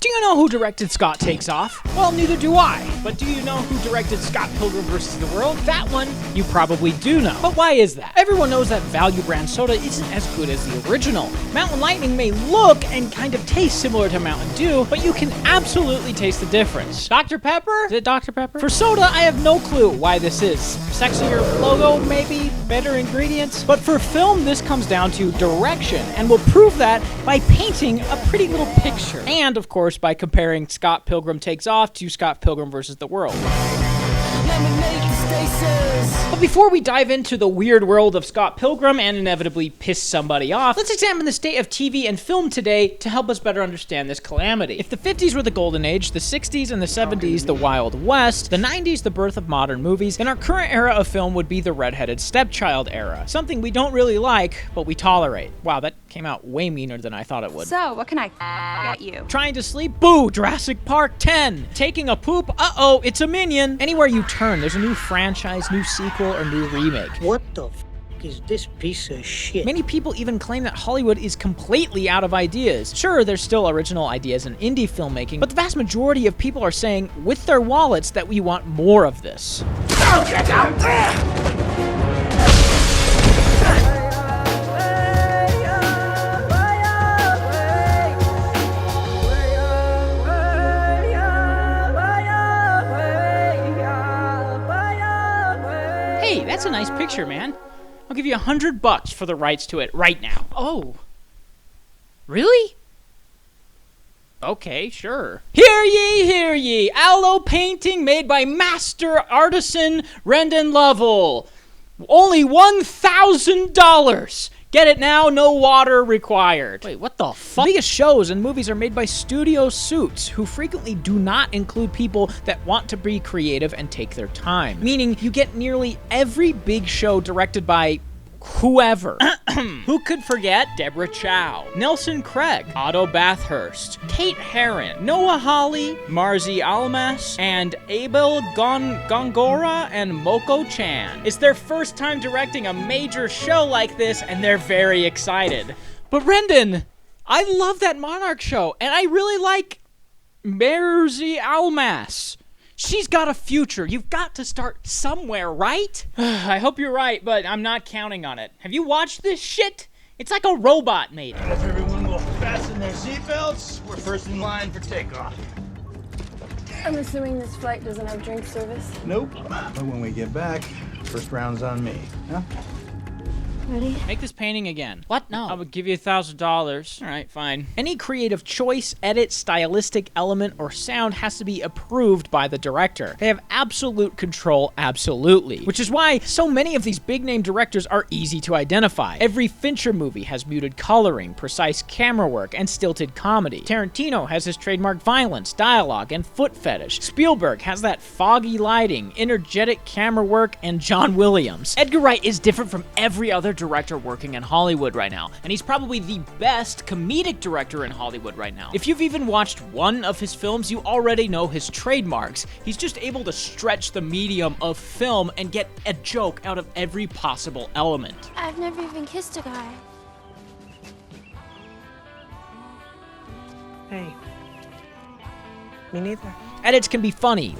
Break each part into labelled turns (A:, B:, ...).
A: Do you know who directed Scott Takes Off? Well, neither do I. But do you know who directed Scott Pilgrim vs. the World? That one, you probably do know. But why is that? Everyone knows that value brand soda isn't as good as the original. Mountain Lightning may look and kind of taste similar to Mountain Dew, but you can absolutely taste the difference. Dr. Pepper? Is it Dr. Pepper? For soda, I have no clue why this is. Sexier logo, maybe? Better ingredients? But for film, this comes down to direction, and we'll prove that by painting a pretty little picture. And, of course, by comparing Scott Pilgrim Takes Off to Scott Pilgrim vs. the World. But before we dive into the weird world of Scott Pilgrim and inevitably piss somebody off, let's examine the state of TV and film today to help us better understand this calamity. If the 50s were the golden age, the 60s and the 70s the Wild West, the 90s the birth of modern movies, then our current era of film would be the redheaded stepchild era. Something we don't really like, but we tolerate. Wow, that came out way meaner than I thought it would.
B: So, what can I get you?
A: Trying to sleep? Boo! Jurassic Park 10. Taking a poop? Uh-oh, it's a minion. Anywhere you turn, there's a new franchise, new sequel, or new remake.
C: What the f is this piece of shit?
A: Many people even claim that Hollywood is completely out of ideas. Sure, there's still original ideas in indie filmmaking, but the vast majority of people are saying, with their wallets, that we want more of this.
D: Don't get out there!
A: Hey, that's a nice picture, man. I'll give you $100 for the rights to it right now. Oh. Really? Okay, sure. Hear ye, hear ye! Aloe painting made by master artisan Rendan Lovell. Only $1,000! Get it now, no water required. Wait, what the fuck? The biggest shows and movies are made by studio suits, who frequently do not include people that want to be creative and take their time. Meaning, you get nearly every big show directed by whoever. Who could forget Deborah Chow, Nelson Craig, Otto Bathurst, Kate Herron, Noah Hawley, Marzi Almas, and Abel Gongora and Moko Chan. It's their first time directing a major show like this, and they're very excited. But Rendan, I love that Monarch show, and I really like Marzi Almas. She's got a future. You've got to start somewhere, right? I hope you're right, but I'm not counting on it. Have you watched this shit? It's like a robot made it.
D: If everyone will fasten their seatbelts, we're first in line for takeoff.
E: I'm assuming this flight doesn't have drink service.
D: Nope. But when we get back, first round's on me. Huh?
E: Ready?
A: Make this painting again. What? No. I would give you $1,000. All right, fine. Any creative choice, edit, stylistic element, or sound has to be approved by the director. They have absolute control, absolutely. Which is why so many of these big-name directors are easy to identify. Every Fincher movie has muted coloring, precise camera work, and stilted comedy. Tarantino has his trademark violence, dialogue, and foot fetish. Spielberg has that foggy lighting, energetic camera work, and John Williams. Edgar Wright is different from every other director working in Hollywood right now, and he's probably the best comedic director in Hollywood right now. If you've even watched one of his films, you already know his trademarks. He's just able to stretch the medium of film and get a joke out of every possible element.
E: I've never even kissed a guy.
C: Hey. Me neither.
A: Edits can be funny.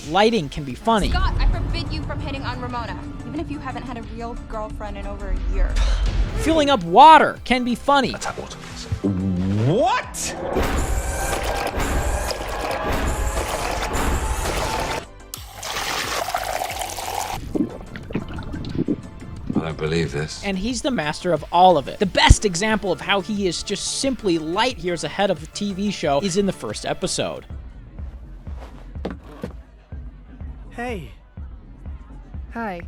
A: Lighting can be funny.
B: Scott, I forbid you from hitting on Ramona, even if you haven't had a real girlfriend in over a year.
A: Filling up water can be funny.
D: Let's have water, please. What?
F: I don't believe this.
A: And he's the master of all of it. The best example of how he is just simply light years ahead of the TV show is in the first episode.
C: Hey. Hi.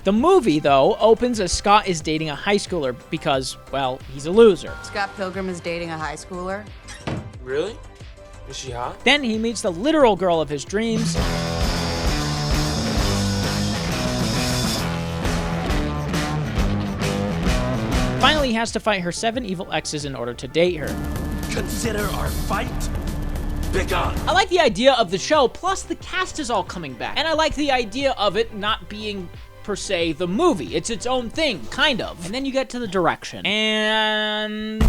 A: The movie, though, opens as Scott is dating a high schooler because, well, he's a loser.
G: Scott Pilgrim is dating a high schooler.
F: Really? Is she hot?
A: Then he meets the literal girl of his dreams. Finally, he has to fight her 7 evil exes in order to date her.
D: Consider our fight begun.
A: I like the idea of the show, plus the cast is all coming back. And I like the idea of it not being per se, the movie. It's its own thing, kind of. And then you get to the direction. And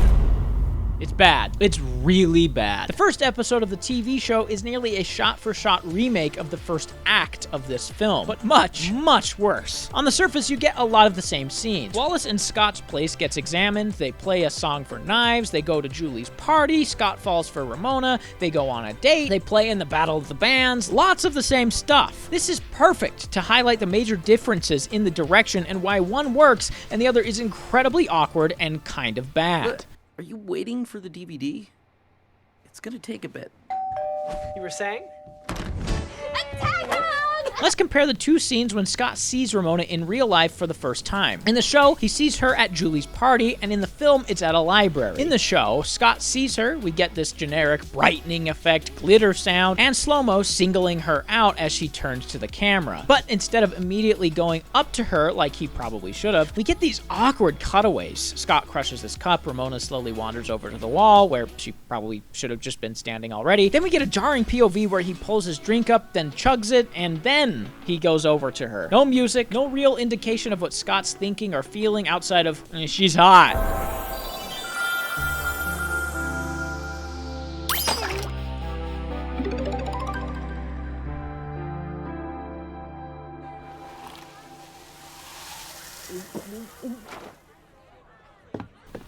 A: it's bad. It's really bad. The first episode of the TV show is nearly a shot-for-shot remake of the first act of this film, but much, much worse. On the surface, you get a lot of the same scenes. Wallace and Scott's place gets examined, they play a song for Knives, they go to Julie's party, Scott falls for Ramona, they go on a date, they play in the Battle of the Bands, lots of the same stuff. This is perfect to highlight the major differences in the direction and why one works and the other is incredibly awkward and kind of bad.
H: What? Are you waiting for the DVD? It's gonna take a bit.
C: You were saying?
A: Let's compare the two scenes when Scott sees Ramona in real life for the first time. In the show, he sees her at Julie's party, and in the film, it's at a library. In the show, Scott sees her, we get this generic brightening effect, glitter sound, and slow-mo singling her out as she turns to the camera. But instead of immediately going up to her like he probably should have, we get these awkward cutaways. Scott crushes his cup, Ramona slowly wanders over to the wall, where she probably should have just been standing already. Then we get a jarring POV where he pulls his drink up, then chugs it, and then he goes over to her. No music, no real indication of what Scott's thinking or feeling outside of, she's hot.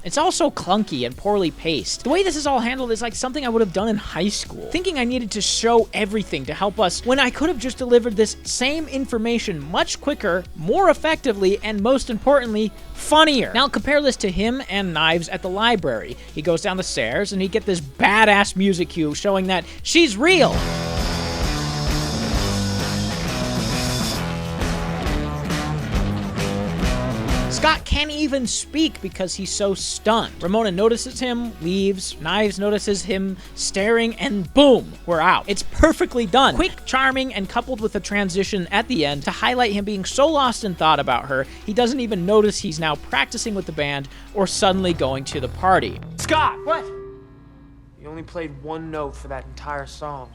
A: It's also clunky and poorly paced. The way this is all handled is like something I would have done in high school. Thinking I needed to show everything to help us when I could have just delivered this same information much quicker, more effectively, and most importantly, funnier. Now compare this to him and Knives at the library. He goes down the stairs and he get this badass music cue showing that she's real. Scott can't even speak because he's so stunned. Ramona notices him, leaves, Knives notices him staring, and boom, we're out. It's perfectly done. Quick, charming, and coupled with a transition at the end to highlight him being so lost in thought about her, he doesn't even notice he's now practicing with the band or suddenly going to the party.
I: Scott! What? You only played one note for that entire song.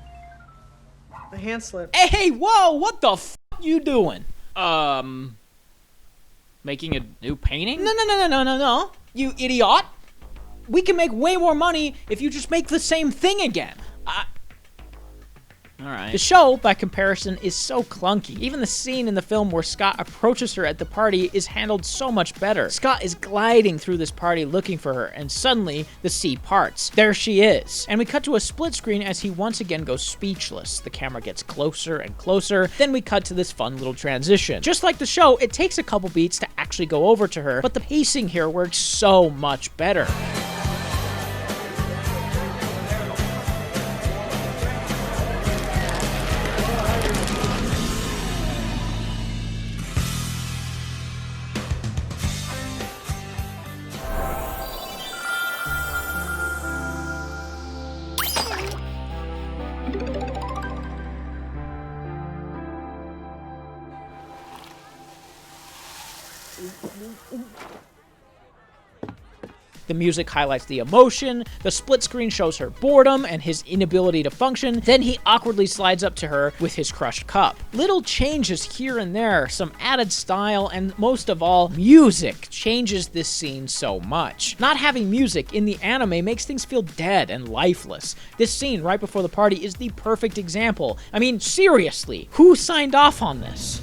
C: The hand slip.
A: Hey, whoa, what the f*** you doing? Making a new painting? No, you idiot. We can make way more money if you just make the same thing again. Alright. The show, by comparison, is so clunky. Even the scene in the film where Scott approaches her at the party is handled so much better. Scott is gliding through this party looking for her, and suddenly, the sea parts. There she is. And we cut to a split screen as he once again goes speechless. The camera gets closer and closer, then we cut to this fun little transition. Just like the show, it takes a couple beats to actually go over to her, but the pacing here works so much better. The music highlights the emotion, the split screen shows her boredom and his inability to function, then he awkwardly slides up to her with his crushed cup. Little changes here and there, some added style, and most of all, music changes this scene so much. Not having music in the anime makes things feel dead and lifeless. This scene right before the party is the perfect example. I mean, seriously, who signed off on this?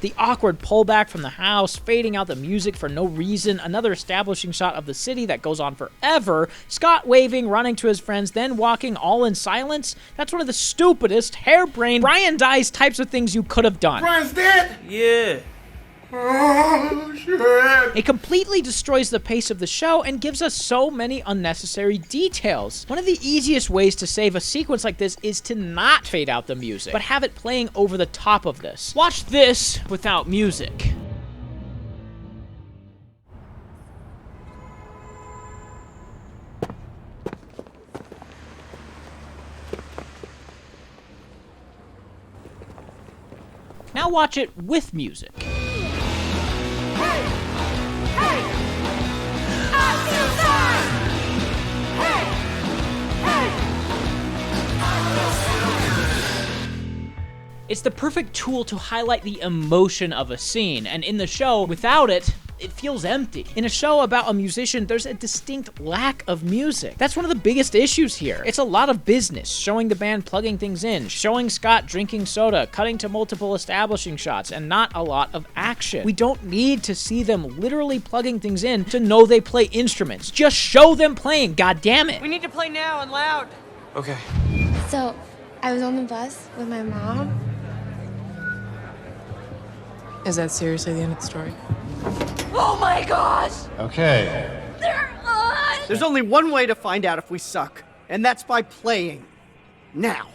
A: The awkward pullback from the house, fading out the music for no reason, another establishing shot of the city that goes on forever, Scott waving, running to his friends, then walking all in silence. That's one of the stupidest, harebrained, Brian dies types of things you could have done.
D: Brian's dead?
I: Yeah.
D: Oh, shit.
A: It completely destroys the pace of the show and gives us so many unnecessary details. One of the easiest ways to save a sequence like this is to not fade out the music, but have it playing over the top of this. Watch this without music. Now watch it with music. It's the perfect tool to highlight the emotion of a scene, and in the show, without it, it feels empty. In a show about a musician, there's a distinct lack of music. That's one of the biggest issues here. It's a lot of business, showing the band plugging things in, showing Scott drinking soda, cutting to multiple establishing shots, and not a lot of action. We don't need to see them literally plugging things in to know they play instruments. Just show them playing, goddammit.
C: We need to play now and loud.
I: Okay.
E: So, I was on the bus with my mom.
G: Is that seriously the end of the story?
E: Oh my gosh!
D: Okay.
E: They're on!
C: There's only one way to find out if we suck, and that's by playing. Now.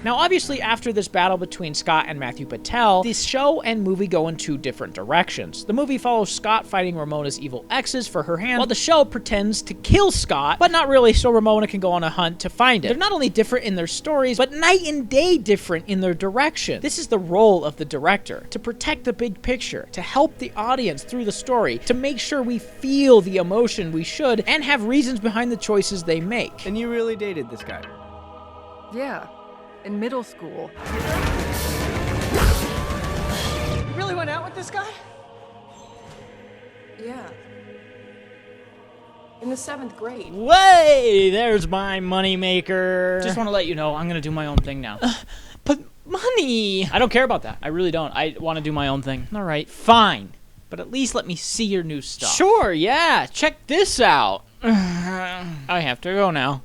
A: Now, obviously, after this battle between Scott and Matthew Patel, the show and movie go in two different directions. The movie follows Scott fighting Ramona's evil exes for her hand, while the show pretends to kill Scott, but not really, so Ramona can go on a hunt to find it. They're not only different in their stories, but night and day different in their direction. This is the role of the director, to protect the big picture, to help the audience through the story, to make sure we feel the emotion we should, and have reasons behind the choices they make.
C: And you really dated this guy?
G: Yeah, in middle school.
C: You really went out with this guy?
G: Yeah. In the 7th grade.
A: Way, there's my moneymaker. Just want to let you know, I'm gonna do my own thing now. But money! I don't care about that. I really don't. I want to do my own thing. All right, fine. But at least let me see your new stuff. Sure, yeah. Check this out. I have to go now.